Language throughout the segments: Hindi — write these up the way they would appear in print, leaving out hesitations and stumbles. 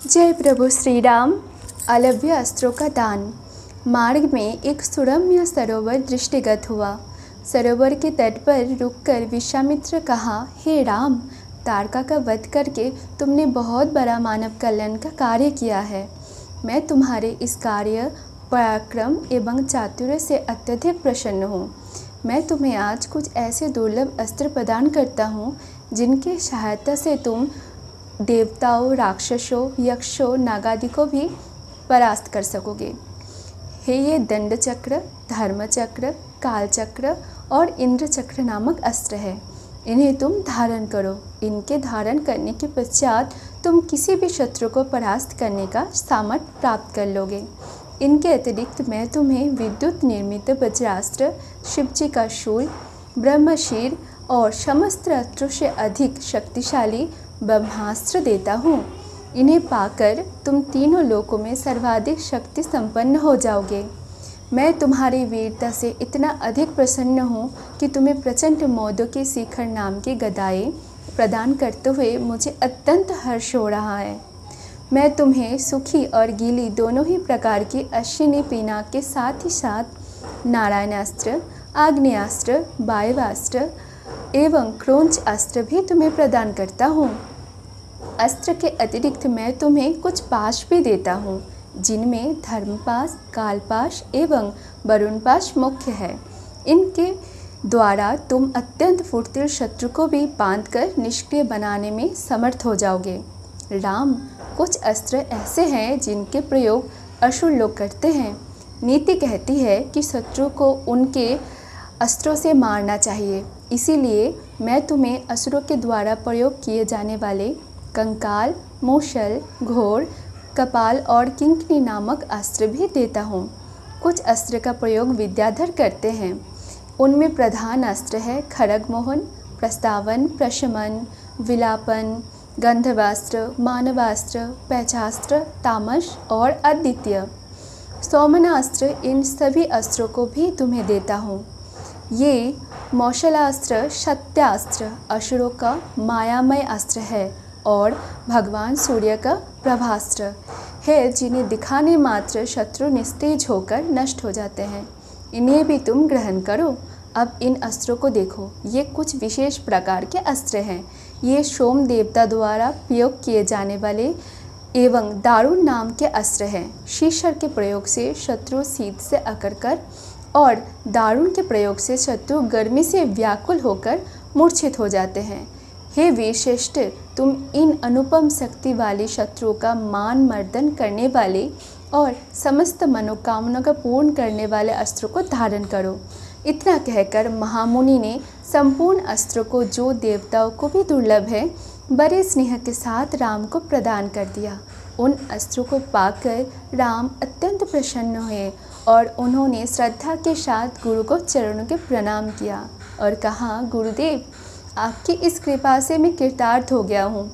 जय प्रभु श्री राम। अलव्य अस्त्रों का दान। मार्ग में एक सुरम्य सरोवर दृष्टिगत हुआ। सरोवर के तट पर रुककर विश्वामित्र कहा, हे राम, तारका का वध करके तुमने बहुत बड़ा मानव कल्याण का कार्य किया है। मैं तुम्हारे इस कार्य, पराक्रम एवं चातुर्य से अत्यधिक प्रसन्न हूँ। मैं तुम्हें आज कुछ ऐसे दुर्लभ अस्त्र प्रदान करता हूँ जिनकी सहायता से तुम देवताओं, राक्षसों, यक्षों, नागादि को भी परास्त कर सकोगे। हे ये दंड चक्र, धर्म चक्र, काल चक्र और इंद्र चक्र नामक अस्त्र है। इन्हें तुम धारण करो। इनके धारण करने के पश्चात तुम किसी भी शत्रु को परास्त करने का सामर्थ्य प्राप्त कर लोगे। इनके अतिरिक्त मैं तुम्हें विद्युत निर्मित वज्रास्त्र, शिवजी का शूल, ब्रह्मशीर और समस्त अस्त्रों से अधिक शक्तिशाली ब्रह्मास्त्र देता हूँ। इन्हें पाकर तुम तीनों लोकों में सर्वाधिक शक्ति संपन्न हो जाओगे। मैं तुम्हारी वीरता से इतना अधिक प्रसन्न हूँ कि तुम्हें प्रचंड मोदों के शिखर नाम की गदाएं प्रदान करते हुए मुझे अत्यंत हर्ष हो रहा है। मैं तुम्हें सूखी और गीली दोनों ही प्रकार की अश्विनी पिनाक के साथ ही साथ नारायणास्त्र, आग्नेयास्त्र, वायवास्त्र एवं क्रोंच अस्त्र भी तुम्हें प्रदान करता हूँ। अस्त्र के अतिरिक्त मैं तुम्हें कुछ पाश भी देता हूँ, जिनमें धर्मपाश, कालपाश एवं वरुणपाश मुख्य है। इनके द्वारा तुम अत्यंत फुर्तिल शत्रु को भी बांधकर निष्क्रिय बनाने में समर्थ हो जाओगे। राम, कुछ अस्त्र ऐसे हैं जिनके प्रयोग असुर लोग करते हैं। नीति कहती है कि शत्रु को उनके अस्त्रों से मारना चाहिए। इसीलिए मैं तुम्हें असुरों के द्वारा प्रयोग किए जाने वाले कंकाल, मूषल, घोर, कपाल और किंकनी नामक अस्त्र भी देता हूँ। कुछ अस्त्र का प्रयोग विद्याधर करते हैं। उनमें प्रधान अस्त्र है खड्गमोहन, प्रस्तावन, प्रशमन, विलापन, गंधर्वास्त्र, मानवास्त्र, पैचास्त्र, तामस और अद्वितीय सौमनास्त्र। इन सभी अस्त्रों को भी तुम्हें देता हूँ। ये मौशलास्त्र, सत्यास्त्र असुरों का मायामय अस्त्र है और भगवान सूर्य का प्रभास्त्र है, जिन्हें दिखाने मात्र शत्रु निस्तेज होकर नष्ट हो जाते हैं। इन्हें भी तुम ग्रहण करो। अब इन अस्त्रों को देखो। ये कुछ विशेष प्रकार के अस्त्र हैं। ये सोम देवता द्वारा प्रयोग किए जाने वाले एवं दारुण नाम के अस्त्र हैं। शीशर के प्रयोग से शत्रु शीत से अकड़ कर और दारुण के प्रयोग से शत्रु गर्मी से व्याकुल होकर मूर्छित हो जाते हैं। हे वीरश्रेष्ठ, तुम इन अनुपम शक्ति वाले शत्रुओं का मान मर्दन करने वाले और समस्त मनोकामना का पूर्ण करने वाले अस्त्रों को धारण करो। इतना कहकर महामुनि ने संपूर्ण अस्त्रों को, जो देवताओं को भी दुर्लभ है, बड़े स्नेह के साथ राम को प्रदान कर दिया। उन अस्त्रों को पाकर राम अत्यंत प्रसन्न हुए और उन्होंने श्रद्धा के साथ गुरु को चरणों के प्रणाम किया और कहा, गुरुदेव, आपकी इस कृपा से मैं कृतार्थ हो गया हूँ।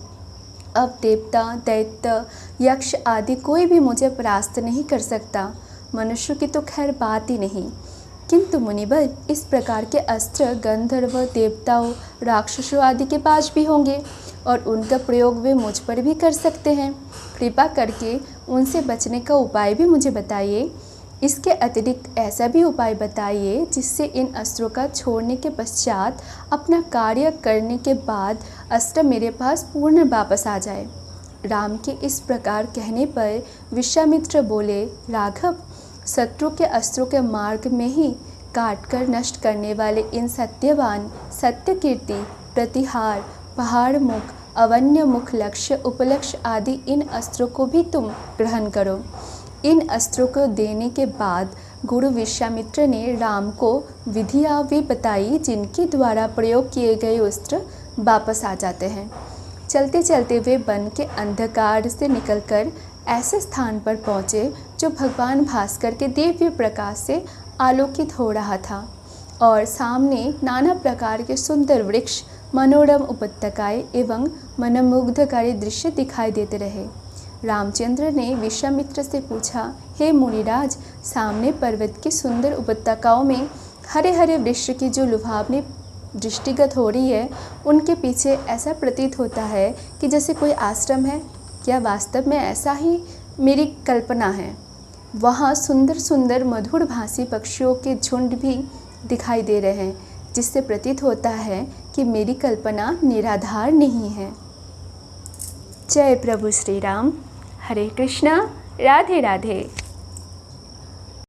अब देवता, दैत्य, यक्ष आदि कोई भी मुझे परास्त नहीं कर सकता। मनुष्य की तो खैर बात ही नहीं, किंतु मुनिवर, इस प्रकार के अस्त्र गंधर्व, देवताओं, राक्षसों आदि के पास भी होंगे और उनका प्रयोग वे मुझ पर भी कर सकते हैं। कृपा करके उनसे बचने का उपाय भी मुझे बताइए। इसके अतिरिक्त ऐसा भी उपाय बताइए जिससे इन अस्त्रों का छोड़ने के पश्चात अपना कार्य करने के बाद अस्त्र मेरे पास पूर्ण वापस आ जाए। राम के इस प्रकार कहने पर विश्वामित्र बोले, राघव, शत्रु के अस्त्रों के मार्ग में ही काटकर नष्ट करने वाले इन सत्यवान, सत्यकीर्ति, प्रतिहार, पहाड़ मुख, अवन्य मुख, लक्ष्य, उपलक्ष्य आदि इन अस्त्रों को भी तुम ग्रहण करो। इन अस्त्रों को देने के बाद गुरु विश्वामित्र ने राम को विधियाँ भी बताई जिनके द्वारा प्रयोग किए गए अस्त्र वापस आ जाते हैं। चलते चलते वे वन के अंधकार से निकलकर ऐसे स्थान पर पहुँचे जो भगवान भास्कर के दिव्य प्रकाश से आलोकित हो रहा था और सामने नाना प्रकार के सुंदर वृक्ष, मनोरम उपत्यकाएं एवं मनोमुग्धकारी दृश्य दिखाई देते रहे। रामचंद्र ने विश्वामित्र से पूछा, हे मुनिराज, सामने पर्वत की सुंदर उपत्यकाओं में हरे हरे वृक्ष की जो लुभावनी दृष्टिगत हो रही है, उनके पीछे ऐसा प्रतीत होता है कि जैसे कोई आश्रम है। क्या वास्तव में ऐसा ही मेरी कल्पना है? वहाँ सुंदर सुंदर मधुर भाषी पक्षियों के झुंड भी दिखाई दे रहे हैं, जिससे प्रतीत होता है कि मेरी कल्पना निराधार नहीं है। जय प्रभु श्री राम। हरे कृष्णा। राधे राधे।